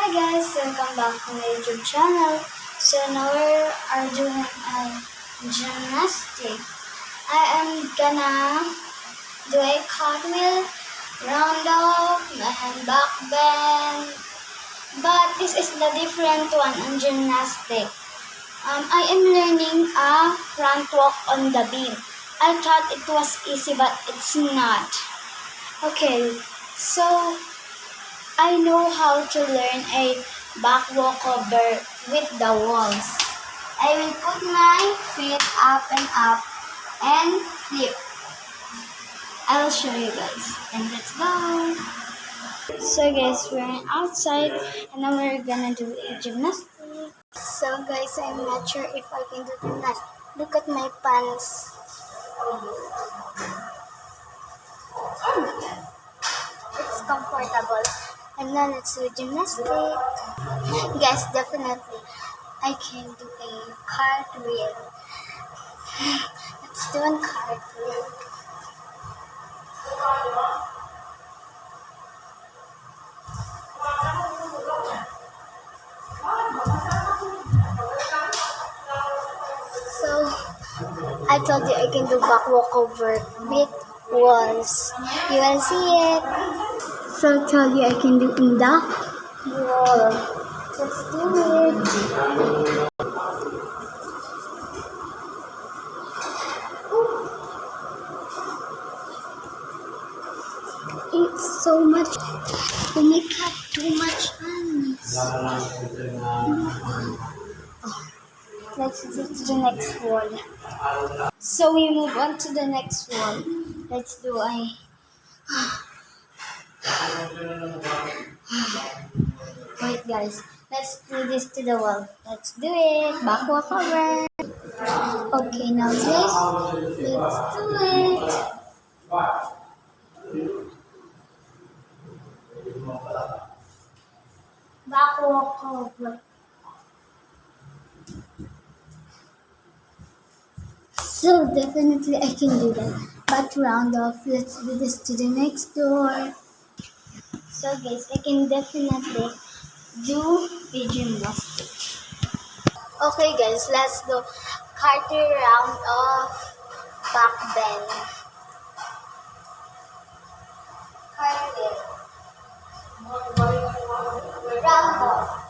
Hi guys, welcome back to my YouTube channel. So now we are doing a gymnastic. I am gonna do a cartwheel, round off, and back bend. But this is the different one on gymnastic. I am learning a front walk on the beam. I thought it was easy but it's not. Okay, so I know how to learn a back walkover with the walls. I will put my feet up and flip. I will show you guys. And let's go. So guys, we're outside and now we're gonna do a gymnastics. So guys, I'm not sure if I can do gymnastics. Look at my pants. It's comfortable. And now let's do gymnastics. Guys, definitely I can do a cartwheel. Let's do a cartwheel. So I told you I can do back walkover with walls. You wanna see it? So I told you I can do in the wall. Let's do it. It's so much. You make up too much hands. Let's do to the next wall. So we move on to the next wall. Let's do a wait guys. Let's do this to the wall. Let's do it. Back walkover. Okay, now let's do it. Back walkover. So definitely I can do that. But round off, let's do this to the next door. So guys, I can definitely do the gymnastics. Okay guys, let's do cartwheel, round off, back bend. Cartwheel, round off.